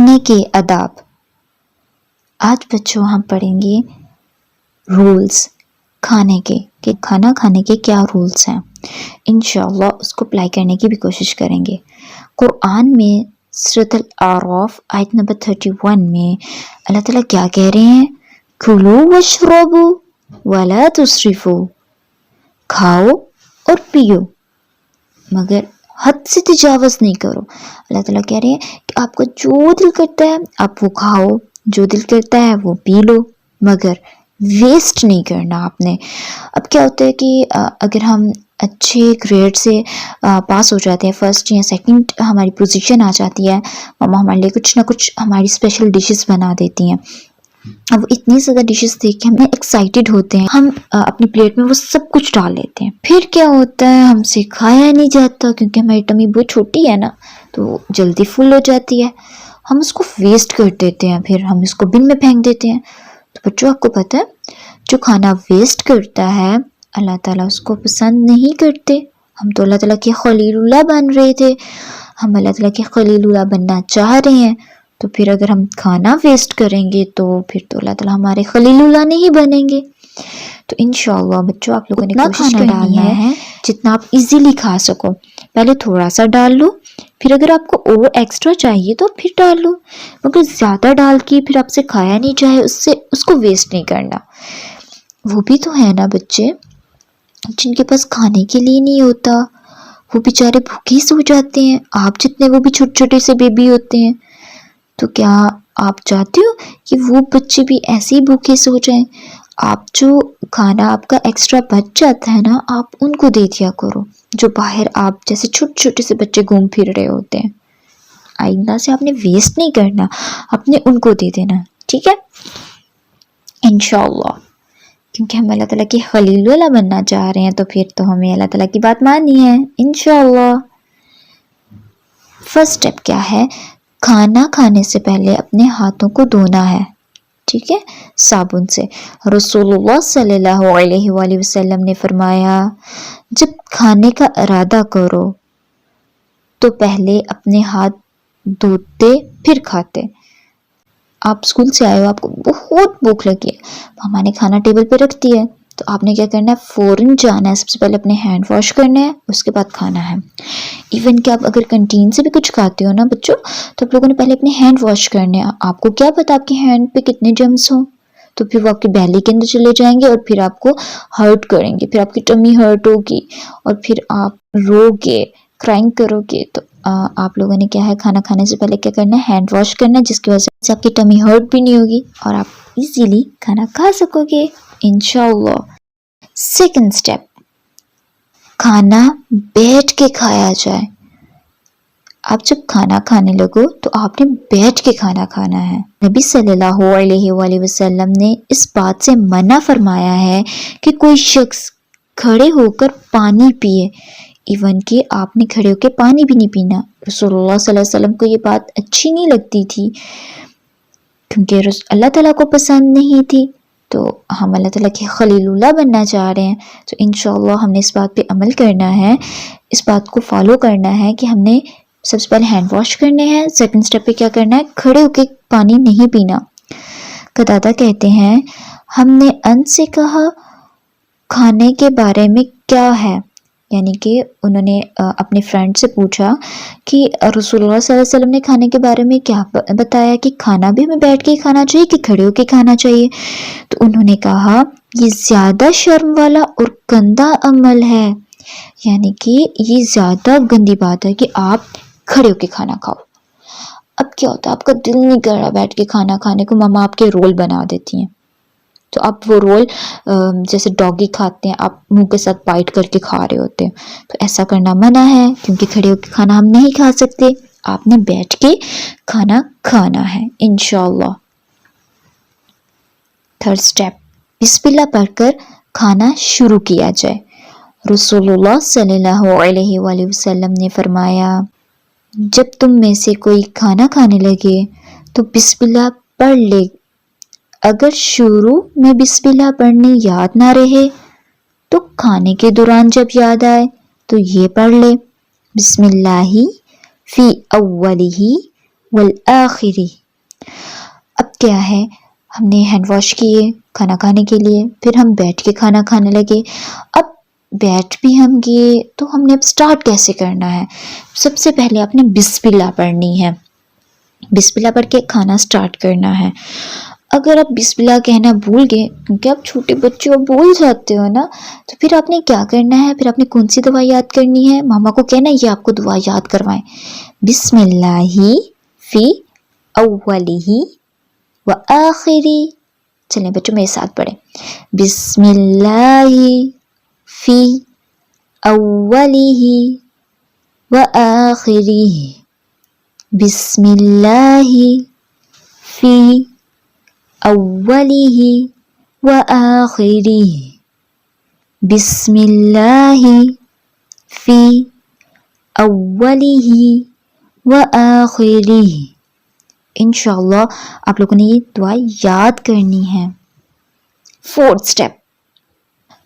کھانے کے آداب. آج بچوں ہم پڑھیں گے رولز کھانے کے کہ کھانا کھانے کے کیا رولز ہیں. انشاءاللہ اس کو اپلائی کرنے کی بھی کوشش کریں گے. قرآن میں سورۃ الاعراف آیت نمبر 31 میں اللہ تعالیٰ کیا کہہ رہے ہیں؟ کُلُوا واشربوا ولا تسرفوا. کھاؤ اور پیو مگر حد سے تجاوز نہیں کرو. اللہ تعالیٰ کہہ رہے ہیں کہ آپ کو جو دل کرتا ہے آپ وہ کھاؤ، جو دل کرتا ہے وہ پی لو، مگر ویسٹ نہیں کرنا آپ نے. اب کیا ہوتا ہے کہ اگر ہم اچھے گریڈ سے پاس ہو جاتے ہیں، فرسٹ یا سیکنڈ ہماری پوزیشن آ جاتی ہے، ماما ہمارے لیے کچھ نہ کچھ ہماری اسپیشل ڈشز بنا دیتی ہیں. اب اتنی زیادہ ڈشز دیکھ کے ہم ایکسائٹیڈ ہوتے ہیں، ہم اپنی پلیٹ میں وہ سب کچھ ڈال لیتے ہیں. پھر کیا ہوتا ہے، ہم سے کھایا نہیں جاتا کیونکہ ہماری ٹمی بہت چھوٹی ہے نا، تو جلدی فل ہو جاتی ہے. ہم اس کو ویسٹ کر دیتے ہیں، پھر ہم اس کو بن میں پھینک دیتے ہیں. تو بچوں آپ کو پتہ ہے جو کھانا ویسٹ کرتا ہے اللہ تعالیٰ اس کو پسند نہیں کرتے. ہم تو اللہ تعالیٰ کے خلیل اللہ بن رہے تھے، ہم اللہ تعالیٰ کے خلیل اللہ بننا چاہ رہے ہیں، تو پھر اگر ہم کھانا ویسٹ کریں گے تو پھر تو اللہ تعالیٰ ہمارے خلیل اللہ نہیں بنیں گے. تو انشاءاللہ بچوں آپ لوگوں نے کوشش کرنی ہے جتنا آپ ایزیلی کھا سکو. پہلے تھوڑا سا ڈال لو، پھر اگر آپ کو اور ایکسٹرا چاہیے تو پھر ڈال لو، مگر زیادہ ڈال کے پھر آپ سے کھایا نہیں جائے اس کو ویسٹ نہیں کرنا. وہ بھی تو ہے نا بچے جن کے پاس کھانے کے لیے نہیں ہوتا، وہ بیچارے بھوکے سو جاتے ہیں. آپ جتنے وہ بھی چھوٹے چھوٹے سے بیبی ہوتے ہیں، تو کیا آپ چاہتے ہو کہ وہ بچے بھی ایسے ہی بھوکے سو جائیں؟ آپ جو کھانا آپ کا ایکسٹرا بچ جاتا ہے نا، آپ ان کو دے دیا کرو، جو باہر آپ جیسے چھوٹے چھوٹے سے بچے گھوم پھر رہے ہوتے ہیں. آئندہ سے آپ نے ویسٹ نہیں کرنا، آپ نے ان کو دے دینا، ٹھیک ہے انشاءاللہ. کیونکہ ہم اللہ تعالیٰ کی خلیل اللہ بننا چاہ رہے ہیں، تو پھر تو ہمیں اللہ تعالیٰ کی بات ماننی ہے انشاءاللہ. فرسٹ سٹیپ کیا ہے؟ کھانا کھانے سے پہلے اپنے ہاتھوں کو دھونا ہے، ٹھیک ہے، صابن سے. رسول اللہ صلی اللہ علیہ وآلہ وسلم نے فرمایا جب کھانے کا ارادہ کرو تو پہلے اپنے ہاتھ دھوتے پھر کھاتے. آپ اسکول سے آئے ہو، آپ کو بہت بھوک لگی ہے، ماما نے کھانا ٹیبل پہ رکھ دیا ہے، تو آپ نے کیا کرنا ہے، فوراً جانا ہے، سب سے پہلے اپنے ہینڈ واش کرنا ہے، اس کے بعد کھانا ہے. ایون کہ آپ اگر کنٹین سے بھی کچھ کھاتے ہو نا بچوں، تو آپ لوگوں نے پہلے اپنے ہینڈ واش کرنے ہیں. آپ کو کیا پتا آپ کے ہینڈ پہ کتنے جرمز ہوں، تو پھر وہ آپ کی بیلی کے اندر چلے جائیں گے اور پھر آپ کو ہرٹ کریں گے، پھر آپ کی ٹمی ہرٹ ہوگی اور پھر آپ رو گے، کرائنگ کرو گے. تو آپ لوگوں نے کیا ہے، کھانا کھانے سے پہلے کیا کرنا ہے، ہینڈ واش کرنا ہے، جس کی وجہ سے آپ کی ٹمی ہرٹ بھی نہیں ہوگی اور آپ ایزیلی کھانا کھا سکو گے انشاءاللہ. سیکنڈ سٹیپ، کھانا بیٹھ کے کھایا جائے. آپ جب کھانا کھانے لگو تو آپ نے بیٹھ کے کھانا کھانا ہے. نبی صلی اللہ علیہ وآلہ وسلم نے اس بات سے منع فرمایا ہے کہ کوئی شخص کھڑے ہو کر پانی پیے، ایون کہ آپ نے کھڑے ہو کے پانی بھی نہیں پینا. رسول اللہ صلی اللہ علیہ وسلم کو یہ بات اچھی نہیں لگتی تھی کیونکہ اللہ تعالیٰ کو پسند نہیں تھی. تو ہم اللہ تعالیٰ کے خلیل اللہ بننا چاہ رہے ہیں، تو انشاءاللہ ہم نے اس بات پہ عمل کرنا ہے، اس بات کو فالو کرنا ہے کہ ہم نے سب سے پہلے ہینڈ واش کرنے ہیں. سیکنڈ سٹیپ پہ کیا کرنا ہے، کھڑے ہو کے پانی نہیں پینا. قتادہ کہتے ہیں ہم نے ان سے کہا کھانے کے بارے میں کیا ہے، یعنی کہ انہوں نے اپنے فرینڈ سے پوچھا کہ رسول اللہ صلی اللہ علیہ وسلم نے کھانے کے بارے میں کیا بتایا، کہ کھانا بھی ہمیں بیٹھ کے کھانا چاہیے کہ کھڑے ہو کے کھانا چاہیے. تو انہوں نے کہا یہ زیادہ شرم والا اور گندا عمل ہے، یعنی کہ یہ زیادہ گندی بات ہے کہ آپ کھڑے ہو کے کھانا کھاؤ. اب کیا ہوتا ہے، آپ کا دل نہیں کر رہا بیٹھ کے کھانا کھانے کو، ماما آپ کے رول بنا دیتی ہیں، تو آپ وہ رول جیسے ڈاگی کھاتے ہیں، آپ منہ کے ساتھ بائٹ کر کے کھا رہے ہوتے ہیں. تو ایسا کرنا منع ہے کیونکہ کھڑے ہو کے کھانا ہم نہیں کھا سکتے، آپ نے بیٹھ کے کھانا کھانا ہے انشاءاللہ. تھرڈ سٹیپ، بسم اللہ پڑھ کر کھانا شروع کیا جائے. رسول اللہ صلی اللہ علیہ وآلہ وسلم نے فرمایا جب تم میں سے کوئی کھانا کھانے لگے تو بسم اللہ پڑھ لے. اگر شروع میں بسم اللہ پڑھنی یاد نہ رہے تو کھانے کے دوران جب یاد آئے تو یہ پڑھ لے، بسم اللہ فی اولہ والآخری. اب کیا ہے، ہم نے ہینڈ واش کیے کھانا کھانے کے لیے، پھر ہم بیٹھ کے کھانا کھانے لگے. اب بیٹھ بھی ہم گئے تو ہم نے اب سٹارٹ کیسے کرنا ہے؟ سب سے پہلے آپ نے بسم اللہ پڑھنی ہے، بسم اللہ پڑھ کے کھانا سٹارٹ کرنا ہے. اگر آپ بسم اللہ کہنا بھول گئے، کیونکہ آپ چھوٹے بچے آپ بھول جاتے ہو نا، تو پھر آپ نے کیا کرنا ہے، پھر آپ نے کون سی دعا یاد کرنی ہے؟ ماما کو کہنا یہ آپ کو دعا یاد کروائیں. بسم اللہ فی اولی و آخری. چلیں بچوں میرے ساتھ پڑھیں. بسم اللہ فی اولی و آخری. بسم اللہ فی اولی و آخری. بسم اللہ فی اولی و آخری. انشاءاللہ آپ لوگوں نے یہ دعا یاد کرنی ہے. 4th اسٹیپ،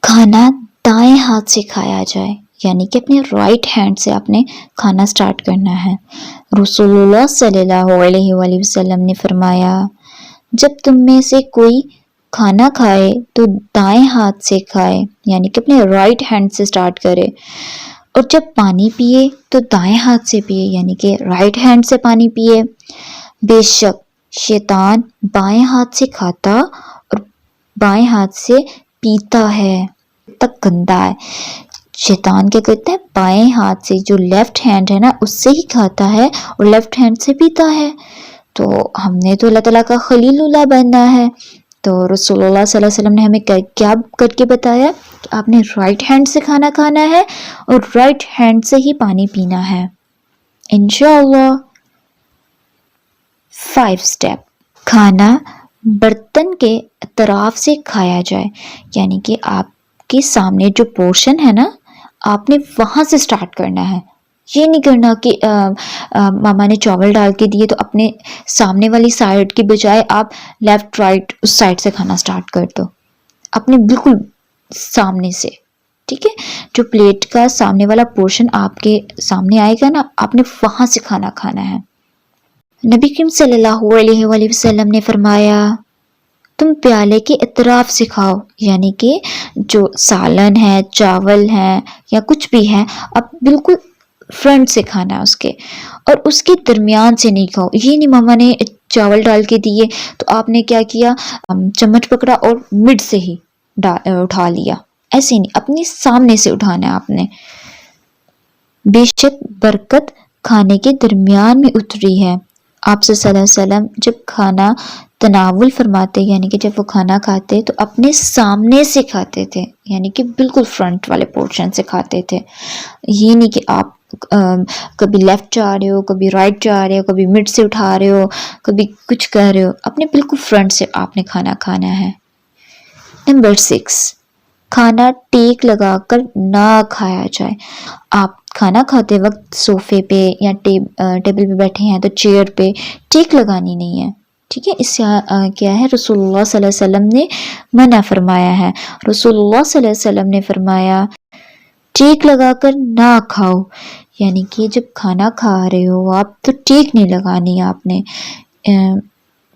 کھانا دائیں ہاتھ سے کھایا جائے، یعنی کہ اپنے رائٹ ہینڈ سے آپ نے کھانا سٹارٹ کرنا ہے. رسول اللہ صلی اللہ علیہ وآلہ وسلم نے فرمایا، جب تم میں سے کوئی کھانا کھائے تو دائیں ہاتھ سے کھائے، یعنی کہ اپنے رائٹ ہینڈ سے سٹارٹ کرے، اور جب پانی پیے تو دائیں ہاتھ سے پیے، یعنی کہ رائٹ ہینڈ سے پانی پیے. بے شک شیطان بائیں ہاتھ سے کھاتا اور بائیں ہاتھ سے پیتا ہے، تک گندا ہے. شیطان کیا کرتا ہے، بائیں ہاتھ سے جو لیفٹ ہینڈ ہے نا اس سے ہی کھاتا ہے اور لیفٹ ہینڈ سے پیتا ہے. تو ہم نے تو اللہ تعالیٰ کا خلیل اللہ بننا ہے. تو رسول اللہ صلی اللہ علیہ وسلم نے ہمیں کیا کر کے بتایا کہ آپ نے رائٹ ہینڈ سے کھانا کھانا ہے اور رائٹ ہینڈ سے ہی پانی پینا ہے انشاءاللہ. 5 اسٹیپ، کھانا برتن کے اطراف سے کھایا جائے، یعنی کہ آپ کے سامنے جو پورشن ہے نا آپ نے وہاں سے سٹارٹ کرنا ہے. یہ نہیں کرنا کہ ماما نے چاول ڈال کے دیے تو اپنے سامنے والی سائڈ کی بجائے آپ لیفٹ رائٹ اس سائڈ سے کھانا سٹارٹ کر دو، اپنے بالکل سامنے سے. ٹھیک ہے، جو پلیٹ کا سامنے والا پورشن آپ کے سامنے آئے گا نا آپ نے وہاں سے کھانا کھانا ہے. نبی کریم صلی اللہ علیہ وآلہ وسلم نے فرمایا، تم پیالے کے اطراف سے کھاؤ، یعنی کہ جو سالن ہے، چاول ہے یا کچھ بھی ہے، اب بالکل فرنٹ سے کھانا ہے اس کے، اور اس کے درمیان سے نہیں کھاؤ. یہ نہیں ماما نے چاول ڈال کے دیے تو آپ نے کیا کیا، چمچ پکڑا اور مڈ سے ہی اٹھا لیا، ایسے نہیں، اپنے سامنے سے اٹھانا ہے آپ نے. بے شک برکت کھانے کے درمیان میں اتری ہے. آپ صلی اللہ علیہ وسلم جب کھانا تناول فرماتے، یعنی کہ جب وہ کھانا کھاتے تو اپنے سامنے سے کھاتے تھے، یعنی کہ بالکل فرنٹ والے پورشن سے کھاتے تھے. یہ نہیں کہ آپ کبھی لیفٹ جا رہے ہو، کبھی رائٹ جا رہے ہو، کبھی مڈ سے اٹھا رہے ہو، کبھی کچھ کر رہے ہو، اپنے بالکل فرنٹ سے آپ نے کھانا کھانا ہے. نمبر 6، کھانا ٹیک لگا کر نہ کھایا جائے. آپ کھانا کھاتے وقت صوفے پہ یا ٹیبل پہ بیٹھے ہیں تو چیئر پہ ٹیک لگانی نہیں ہے. ٹھیک ہے، اس سے کیا ہے، رسول اللہ صلی اللہ علیہ وسلم نے منع فرمایا ہے. رسول اللہ صلی اللہ علیہ وسلم نے فرمایا ٹیک لگا کر نہ کھاؤ، یعنی کہ جب کھانا کھا رہے ہو آپ تو ٹیک نہیں لگانی آپ نے،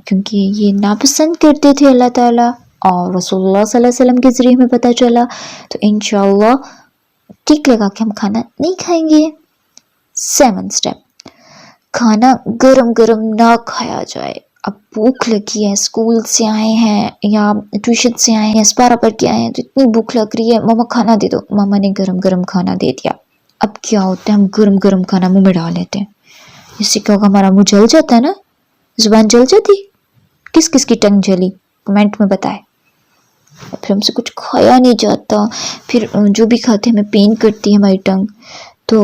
کیونکہ یہ ناپسند کرتے تھے اللہ تعالیٰ اور رسول اللہ صلی اللہ علیہ وسلم کے ذریعے میں پتہ چلا. تو انشاءاللہ ٹیک لگا کے ہم کھانا نہیں کھائیں گے. 7 اسٹیپ، کھانا گرم گرم نہ کھایا جائے. اب بھوک لگی ہے، اسکول سے آئے ہیں یا ٹیوشن سے آئے ہیں، اسپارہ پڑھ کے آئے ہیں تو اتنی بھوک لگ رہی ہے، ماما کھانا دے دو. ماما نے گرم گرم کھانا دے دیا. اب کیا ہوتا ہے، ہم گرم گرم کھانا منہ میں ڈال لیتے ہیں، اس سے کیا ہوگا، ہمارا منہ جل جاتا ہے نا، زبان جل جاتی. کس کس کی ٹنگ جلی کمنٹ میں بتائے. پھر ہم سے کچھ کھایا نہیں جاتا، پھر جو بھی کھاتے ہمیں پین کرتی ہے ہماری ٹنگ. تو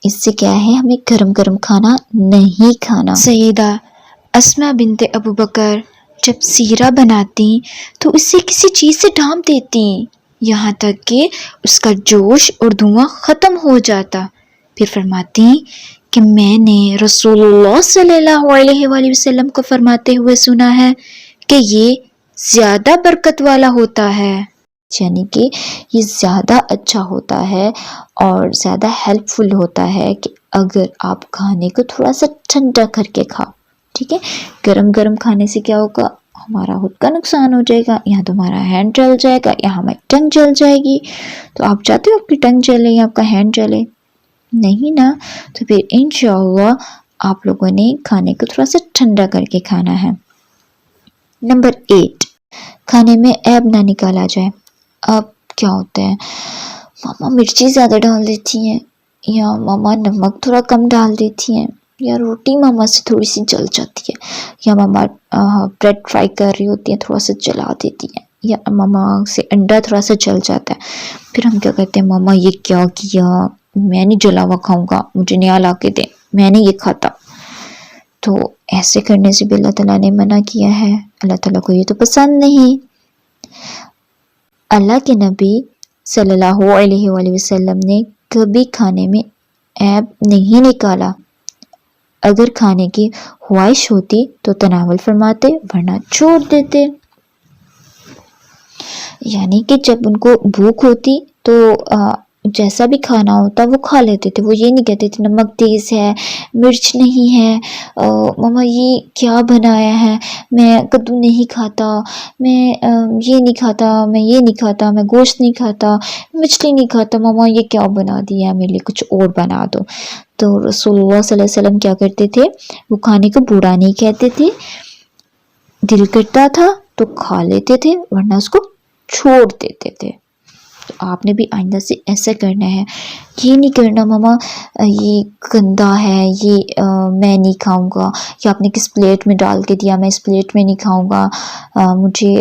اس سے کیا ہے، ہمیں گرم گرم کھانا نہیں کھانا. سیدہ اسما بنت ابو بکر جب سیرہ بناتی تو اسے کسی چیز سے ڈھانپ دیتی یہاں تک کہ اس کا جوش اور دھواں ختم ہو جاتا. پھر فرماتی کہ میں نے رسول اللہ صلی اللہ علیہ وآلہ وسلم کو فرماتے ہوئے سنا ہے کہ یہ زیادہ برکت والا ہوتا ہے، یعنی کہ یہ زیادہ اچھا ہوتا ہے اور زیادہ ہیلپ فل ہوتا ہے کہ اگر آپ کھانے کو تھوڑا سا ٹھنڈا کر کے کھاؤ. ٹھیک ہے. گرم گرم کھانے سے کیا ہوگا, ہمارا خود کا نقصان ہو جائے گا, یا تو ہمارا ہینڈ جل جائے گا یا ہماری ٹنگ جل جائے گی. تو آپ چاہتے ہو آپ کی ٹنگ جلے یا آپ کا ہینڈ جلے؟ نہیں نا. تو پھر انشاءاللہ آپ لوگوں نے کھانے کو تھوڑا سا ٹھنڈا کر کے کھانا ہے. نمبر 8, کھانے میں عیب نہ نکالا جائے. اب کیا ہوتا ہے, ماما مرچی زیادہ ڈال دیتی ہیں, یا ماما نمک تھوڑا کم ڈال دیتی ہیں, یا روٹی ماما سے تھوڑی سی جل جاتی ہے, یا ماما بریڈ فرائی کر رہی ہوتی ہیں تھوڑا سا جلا دیتی ہیں, یا ماما سے انڈا تھوڑا سا جل جاتا ہے. پھر ہم کیا کہتے ہیں, ماما یہ کیا کیا, میں نہیں جلا ہوا کھاؤں گا, مجھے نیا لا کے دیں, میں نہیں یہ کھاتا. تو ایسے کرنے سے بھی اللہ تعالیٰ نے منع کیا ہے. اللہ تعالیٰ کو یہ تو پسند نہیں. اللہ کے نبی صلی اللہ علیہ وآلہ وسلم نے کبھی کھانے میں عیب نہیں نکالا. اگر کھانے کی خواہش ہوتی تو تناول فرماتے, ورنہ چھوڑ دیتے. یعنی کہ جب ان کو بھوک ہوتی تو جیسا بھی کھانا ہوتا وہ کھا لیتے تھے. وہ یہ نہیں کہتے تھے نمک تیز ہے, مرچ نہیں ہے, ماما یہ کیا بنایا ہے, میں کدو نہیں کھاتا, میں یہ نہیں کھاتا, میں یہ نہیں کھاتا, میں گوشت نہیں کھاتا, مچھلی نہیں کھاتا, ماما یہ کیا بنا دیا ہے, میرے لیے کچھ اور بنا دو. تو رسول اللہ صلی اللہ علیہ وسلم کیا کرتے تھے, وہ کھانے کو برا نہیں کہتے تھے, دل کرتا تھا تو کھا لیتے تھے, ورنہ اس کو چھوڑ دیتے تھے. تو آپ نے بھی آئندہ سے ایسا کرنا ہے. یہ نہیں کرنا ماما یہ گندا ہے, یہ میں نہیں کھاؤں گا, یا آپ نے کس پلیٹ میں ڈال کے دیا, میں اس پلیٹ میں نہیں کھاؤں گا, مجھے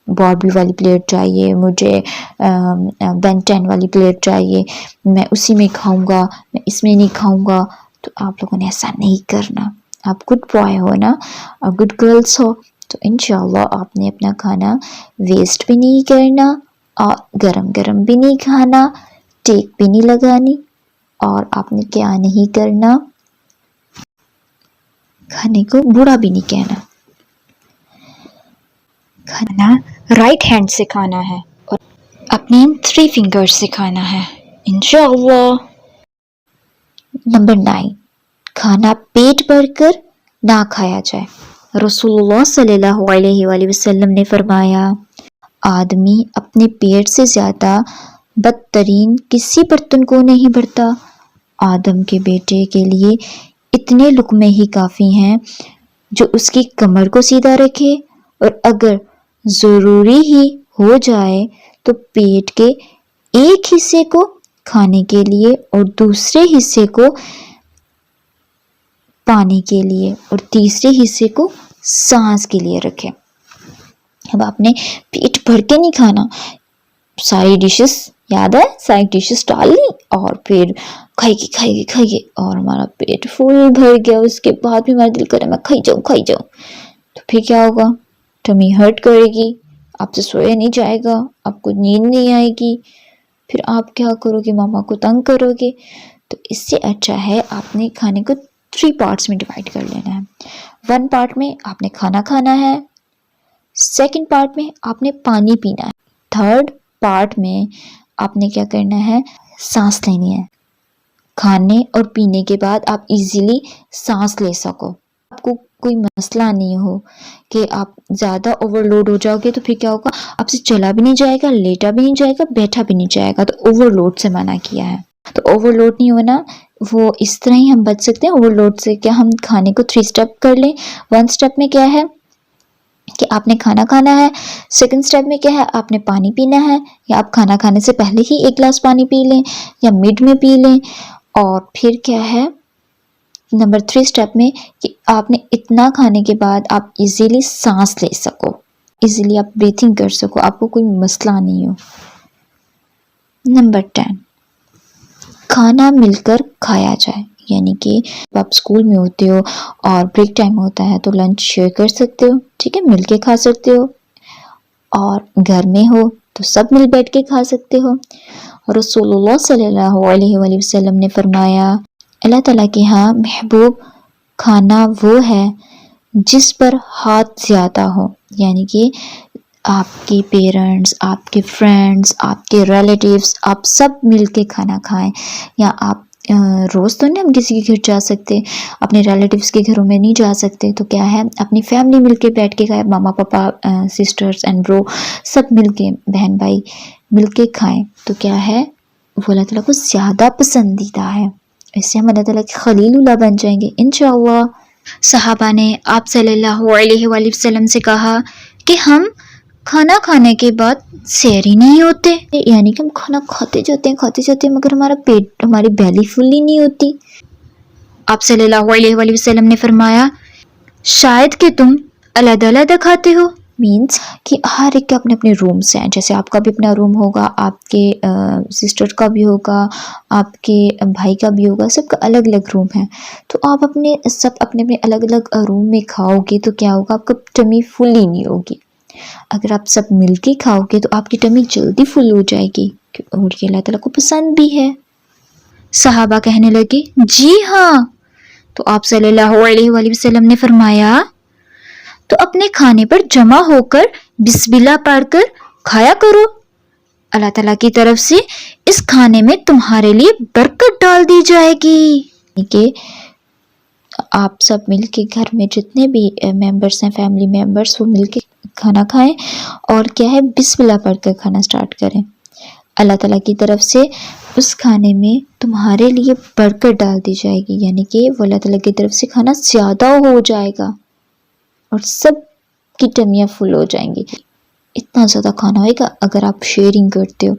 باربی والی پلیٹ چاہیے, مجھے بین 10 والی پلیٹ چاہیے, میں اسی میں کھاؤں گا, میں اس میں نہیں کھاؤں گا. تو آپ لوگوں نے ایسا نہیں کرنا. آپ گڈ بوائے ہو نا, اور گڈ گرلس ہو, تو انشاءاللہ آپ نے اپنا کھانا ویسٹ بھی نہیں کرنا, اور گرم گرم بھی نہیں کھانا, ٹیک بھی نہیں لگانی, اور آپ نے کیا نہیں کرنا, کھانے کو برا بھی نہیں کہنا. کھانا رائٹ ہینڈ سے کھانا ہے اور اپنے 3 فنگر سے کھانا ہے انشاءاللہ. نمبر 9, کھانا پیٹ بھر کر نہ کھایا جائے. رسول اللہ صلی اللہ علیہ وآلہ وسلم نے فرمایا, آدمی اپنے پیٹ سے زیادہ بدترین کسی برتن کو نہیں بھرتا. آدم کے بیٹے کے لیے اتنے لقمے ہی کافی ہیں جو اس کی کمر کو سیدھا رکھے, اور اگر ضروری ہی ہو جائے تو پیٹ کے ایک حصے کو کھانے کے لیے اور دوسرے حصے کو پانی کے لیے اور تیسرے حصے کو سانس کے لیے رکھے. اب آپ نے پیٹ بھر کے نہیں کھانا, ساری ڈشز یاد ہے, ساری ڈشز ڈال لی اور پھر کھائیے, اور ہمارا پیٹ فل بھر گیا, اس کے بعد بھی ہمارا دل کرے میں کھائی جاؤں, تو پھر کیا ہوگا, ٹمی ہرٹ کرے گی, آپ سے سویا نہیں جائے گا, آپ کو نیند نہیں آئے گی, پھر آپ کیا کرو گے, ماما کو تنگ کرو گے. تو اس سے اچھا ہے آپ نے کھانے کو 3 پارٹس میں ڈیوائڈ کر لینا ہے. 1 پارٹ میں آپ نے کھانا کھانا ہے, 2nd پارٹ میں آپ نے پانی پینا ہے, 3rd پارٹ میں آپ نے کیا کرنا ہے, سانس لینی ہے. کھانے اور پینے کے بعد آپ ایزیلی سانس لے سکو, آپ کو کوئی مسئلہ نہیں ہو کہ آپ زیادہ اوور لوڈ ہو جاؤ گے, تو پھر کیا ہوگا, آپ سے چلا بھی نہیں جائے گا, لیٹا بھی نہیں جائے گا, بیٹھا بھی نہیں جائے گا. تو اوور لوڈ سے منع کیا ہے. تو اوور لوڈ نہیں ہونا, وہ اس طرح ہی ہم بچ سکتے ہیں اوور لوڈ سے. کیا ہم کھانے کو 3 سٹیپ کر لیں. 1 سٹیپ میں کیا ہے کہ آپ نے کھانا کھانا ہے, 2nd سٹیپ میں کیا ہے, آپ نے پانی پینا ہے, یا آپ کھانا کھانے سے پہلے ہی 1 گلاس پانی پی لیں یا مڈ میں پی لیں. اور پھر کیا ہے نمبر 3 سٹیپ میں کہ آپ نے اتنا کھانے کے بعد آپ ایزیلی سانس لے سکو, ایزیلی آپ بریتھنگ کر سکو, آپ کو کوئی مسئلہ نہیں ہو. نمبر 10, کھانا مل کر کھایا جائے. یعنی کہ آپ اسکول میں ہوتے ہو اور بریک ٹائم ہوتا ہے تو لنچ شیئر کر سکتے ہو, ٹھیک ہے, مل کے کھا سکتے ہو. اور گھر میں ہو تو سب مل بیٹھ کے کھا سکتے ہو. رسول اللہ صلی اللہ علیہ وآلہ وسلم نے فرمایا, اللہ تعالیٰ کے ہاں محبوب کھانا وہ ہے جس پر ہاتھ زیادہ ہو. یعنی کہ آپ کے پیرنٹس, آپ کے فرینڈس, آپ کے ریلیٹیوز, آپ سب مل کے کھانا کھائیں, یا آپ روز تو نہیں ہم کسی کے گھر جا سکتے, اپنے ریلیٹیوز کے گھروں میں نہیں جا سکتے, تو کیا ہے اپنی فیملی مل کے بیٹھ کے کھائے, ماما پاپا سسٹرز اینڈ برو سب مل کے, بہن بھائی مل کے کھائیں, تو کیا ہے وہ اللہ تعالیٰ کو زیادہ پسندیدہ ہے. اس سے ہم اللہ تعالیٰ کے خلیل اللہ بن جائیں گے انشاءاللہ. صحابہ نے آپ صلی اللہ علیہ وآلہ وسلم سے کہا کہ ہم کھانا کھانے کے بعد سیر ہی نہیں ہوتے, یعنی کہ ہم کھانا کھاتے جاتے ہیں مگر ہمارا پیٹ, ہماری بیلی فل ہی نہیں ہوتی. آپ صلی اللہ علیہ وآلہ وسلم نے فرمایا شاید کہ تم علیحدہ علیحدہ کھاتے ہو, مینس کہ ہر ایک کے اپنے اپنے رومس ہیں, جیسے آپ کا بھی اپنا روم ہوگا, آپ کے سسٹر کا بھی ہوگا, آپ کے بھائی کا بھی ہوگا, سب کا الگ الگ روم ہے. تو آپ سب اپنے اپنے الگ الگ روم میں کھاؤ گے تو کیا ہوگا, آپ کا ٹمی فل ہی نہیں ہوگی. اگر آپ سب مل کے کھاؤ گے تو آپ کی ٹمی جلدی فل ہو جائے گی, اور یہ اللہ تعالیٰ کو پسند بھی ہے. صحابہ کہنے لگے جی ہاں. تو آپ صلی اللہ علیہ وآلہ وسلم نے فرمایا تو اپنے کھانے پر جمع ہو کر بسم اللہ پڑھ کر کھایا کرو, اللہ تعالیٰ کی طرف سے اس کھانے میں تمہارے لیے برکت ڈال دی جائے گی. کہ آپ سب مل کے گھر میں جتنے بھی ممبرس ہیں, فیملی ممبرس, وہ مل کے کھانا کھائیں اور کیا ہے بسم اللہ پڑھ کر کھانا سٹارٹ کریں. اللہ تعالیٰ کی طرف سے اس کھانے میں تمہارے لیے برکت ڈال دی جائے گی, یعنی کہ وہ اللہ تعالیٰ کی طرف سے کھانا زیادہ ہو جائے گا اور سب کی ٹمیاں فل ہو جائیں گی. اتنا زیادہ کھانا ہوئے گا. اگر آپ شیئرنگ کرتے ہو,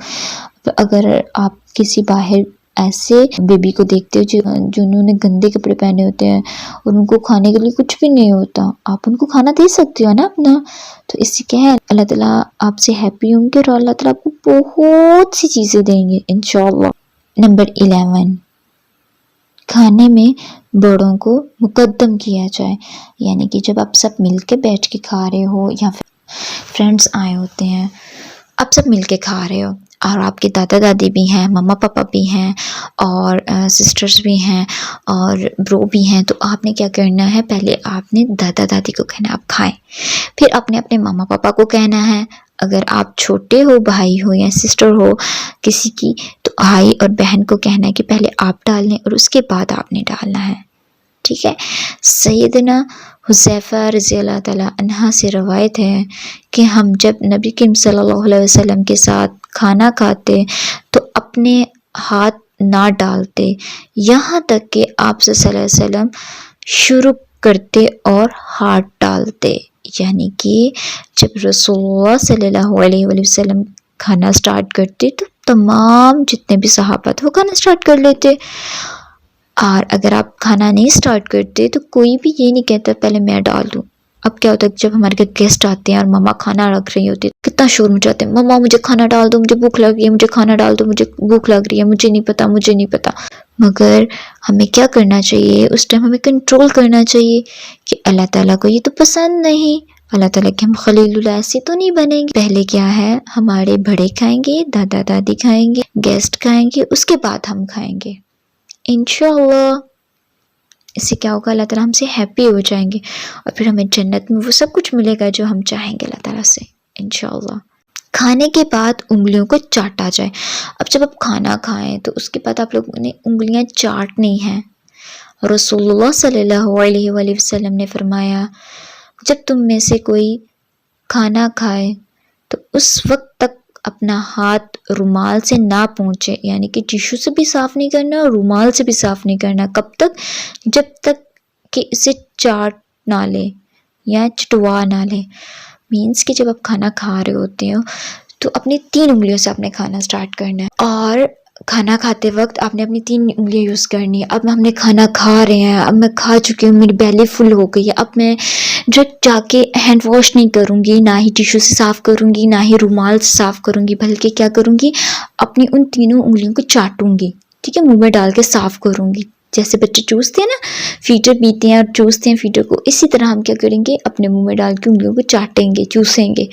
اگر آپ کسی باہر ایسے بیبی کو دیکھتے ہو جنہوں نے گندے کپڑے پہنے ہوتے ہیں اور ان کو کھانے کے لیے کچھ بھی نہیں ہوتا, آپ ان کو کھانا دے سکتے ہو نا اپنا. تو اس سے کیا ہے اللہ تعالیٰ آپ سے ہیپی ہوں گے اور اللہ تعالیٰ آپ کو بہت سی چیزیں دیں گے انشاءاللہ. نمبر 11, کھانے میں بڑوں کو مقدم کیا جائے, یعنی کہ جب آپ سب مل کے بیٹھ کے کھا رہے ہو یا پھر فرینڈس آئے ہوتے ہیں, آپ سب مل کے کھا رہے ہو اور آپ کے دادا دادی بھی ہیں, ماما پاپا بھی ہیں اور سسٹرز بھی ہیں اور برو بھی ہیں, تو آپ نے کیا کرنا ہے, پہلے آپ نے دادا دادی کو کہنا آپ کھائیں, پھر آپ نے اپنے ماما پاپا کو کہنا ہے, اگر آپ چھوٹے ہو, بھائی ہو یا سسٹر ہو کسی کی, تو بھائی اور بہن کو کہنا ہے کہ پہلے آپ ڈال لیں اور اس کے بعد آپ نے ڈالنا ہے. ٹھیک ہے. سیدنا حذیفہ رضی اللہ تعالیٰ عنہ سے روایت ہے کہ ہم جب نبی کریم صلی اللہ علیہ وسلم کے ساتھ کھانا کھاتے تو اپنے ہاتھ نہ ڈالتے یہاں تک کہ آپ صلی اللہ علیہ وسلم شروع کرتے اور ہاتھ ڈالتے, یعنی کہ جب رسول اللہ صلی اللہ علیہ وآلہ وسلم کھانا سٹارٹ کرتے تو تمام جتنے بھی صحابہ تھے وہ کھانا سٹارٹ کر لیتے, اور اگر آپ کھانا نہیں سٹارٹ کرتے تو کوئی بھی یہ نہیں کہتا پہلے میں ڈال دوں. اب کیا ہوتا ہے جب ہمارے گھر گیسٹ آتے ہیں اور ماما کھانا رکھ رہی ہوتی ہے, کتنا شور مچاتے ہیں, ماما مجھے کھانا ڈال دو, مجھے بھوک لگ رہی ہے, مجھے کھانا ڈال دو, مجھے بھوک لگ رہی ہے, مجھے نہیں پتا. مگر ہمیں کیا کرنا چاہیے, اس ٹائم ہمیں کنٹرول کرنا چاہیے کہ اللہ تعالیٰ کو یہ تو پسند نہیں, اللہ تعالیٰ کے ہم خلیل اللہ ایسے تو نہیں بنیں گے. پہلے کیا ہے ہمارے بڑے کھائیں گے, دادا دادی کھائیں گے, گیسٹ کھائیں گے, اس کے بعد ہم کھائیں گے انشاءاللہ. اس سے کیا ہوگا, اللہ تعالیٰ ہم سے ہیپی ہو جائیں گے اور پھر ہمیں جنت میں وہ سب کچھ ملے گا جو ہم چاہیں گے اللہ تعالیٰ سے انشاءاللہ. کھانے کے بعد انگلیوں کو چاٹا جائے. اب جب آپ کھانا کھائیں تو اس کے بعد آپ لوگوں نے انگلیاں چاٹنی ہیں. رسول اللہ صلی اللہ علیہ وآلہ وسلم نے فرمایا جب تم میں سے کوئی کھانا کھائے تو اس وقت تک اپنا ہاتھ رومال سے نہ پہنچے, یعنی کہ ٹیشو سے بھی صاف نہیں کرنا اور رومال سے بھی صاف نہیں کرنا. کب تک, جب تک کہ اسے چاٹ نہ لے یا چٹوا نہ لے. مینس کہ جب آپ کھانا کھا رہے ہوتے ہو تو اپنی 3 انگلیوں سے آپ نے کھانا سٹارٹ کرنا ہے, اور کھانا کھاتے وقت آپ نے اپنی 3 انگلیاں یوز کرنی ہے. اب ہم نے کھانا کھا رہے ہیں, اب میں کھا چکی ہوں, میری بیلی فل ہو گئی ہے, اب میں ڈائریکٹ جا کے ہینڈ واش نہیں کروں گی, نہ ہی ٹیشو سے صاف کروں گی, نہ ہی رومال سے صاف کروں گی, بلکہ کیا کروں گی, اپنی ان 3 انگلیوں کو چاٹوں گی. ٹھیک ہے, منہ میں ڈال کے صاف کروں گی. جیسے بچے چوستے ہیں نا, فیڈر پیتے ہیں اور چوستے ہیں فیڈر کو, اسی طرح ہم کیا کریں گے, اپنے منہ میں ڈال کے انگلیوں کو چاٹیں گے, چوسیں گے,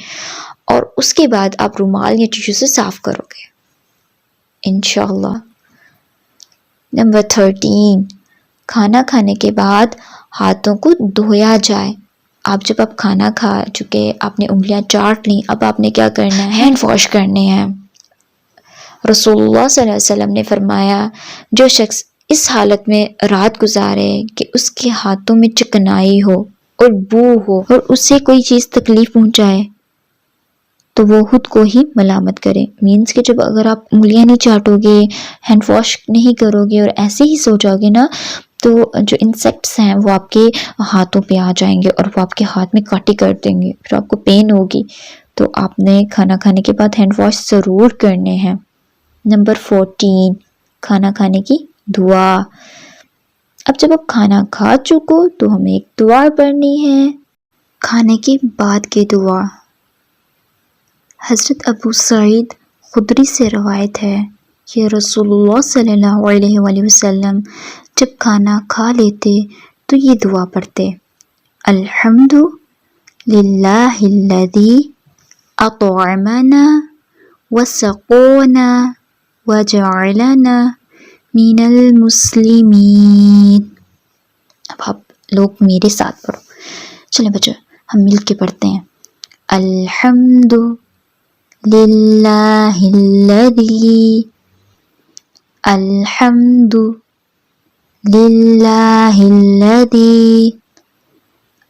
اور اس کے بعد آپ رومال یا ٹیشو سے صاف کرو گے انشاءاللہ. نمبر 13, کھانا کھانے کے بعد ہاتھوں کو دھویا جائے. جب آپ کھانا کھا چکے, آپ نے انگلیاں چاٹ لیں, اب آپ نے کیا کرنا ہے, ہینڈ واش کرنے ہیں. رسول اللہ صلی اللہ علیہ وسلم نے فرمایا جو شخص اس حالت میں رات گزارے کہ اس کے ہاتھوں میں چکنائی ہو اور بو ہو اور اسے کوئی چیز تکلیف پہنچائے تو وہ خود کو ہی ملامت کرے. مینس کہ جب اگر آپ انگلیاں نہیں چاٹو گے، ہینڈ واش نہیں کرو گے اور ایسے ہی سو جاؤ گے نا، تو جو انسیکٹس ہیں وہ آپ کے ہاتھوں پہ آ جائیں گے اور وہ آپ کے ہاتھ میں کاٹی کر دیں گے، پھر آپ کو پین ہوگی. تو آپ نے کھانا کھانے کے بعد ہینڈ واش ضرور کرنے ہیں. نمبر 14، کھانا کھانے کی دعا. اب جب آپ کھانا کھا چکو تو ہمیں ایک دعا پڑھنی ہے. کھانے کے بعد کی دعا. حضرت ابو سعید خدری سے روایت ہے کہ رسول اللہ صلی اللہ علیہ وآلہ وسلم جب کھانا کھا لیتے تو یہ دعا پڑھتے: الحمد للہ الذی اطعمنا وسقونا وجعلنا من المسلمین. اب آپ لوگ میرے ساتھ پڑھو. چلیں بچوں ہم مل کے پڑھتے ہیں. الحمد للہ الذی، الحمد للہ الذی،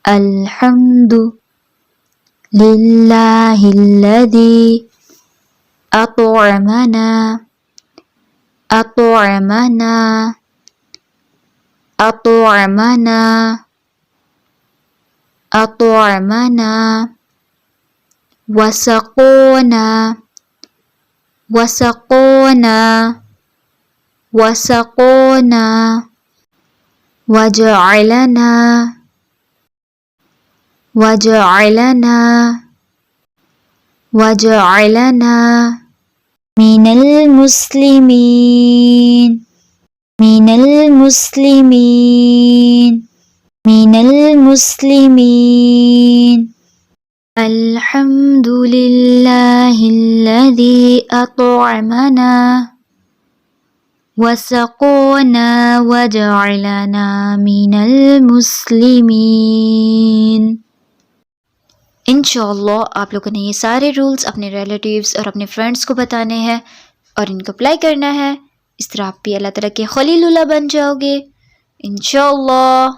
الحمد للہ الذی اطعمنا، اطعمنا، اطعمنا، اطعمنا، وسقونا، وسقونا، وسقونا، وجعلنا، وجعلنا، وجعلنا من المسلمین، من المسلمین، من المسلمین. الحمد للہ الذی اطعمنا وسقونا وجعلنا من المسلمین. انشاءاللہ آپ لوگوں نے یہ سارے رولز اپنے ریلیٹیوز اور اپنے فرینڈس کو بتانے ہیں اور ان کو اپلائی کرنا ہے. اس طرح آپ بھی اللہ تعالیٰ کے خلیل اللہ بن جاؤ گے انشاءاللہ.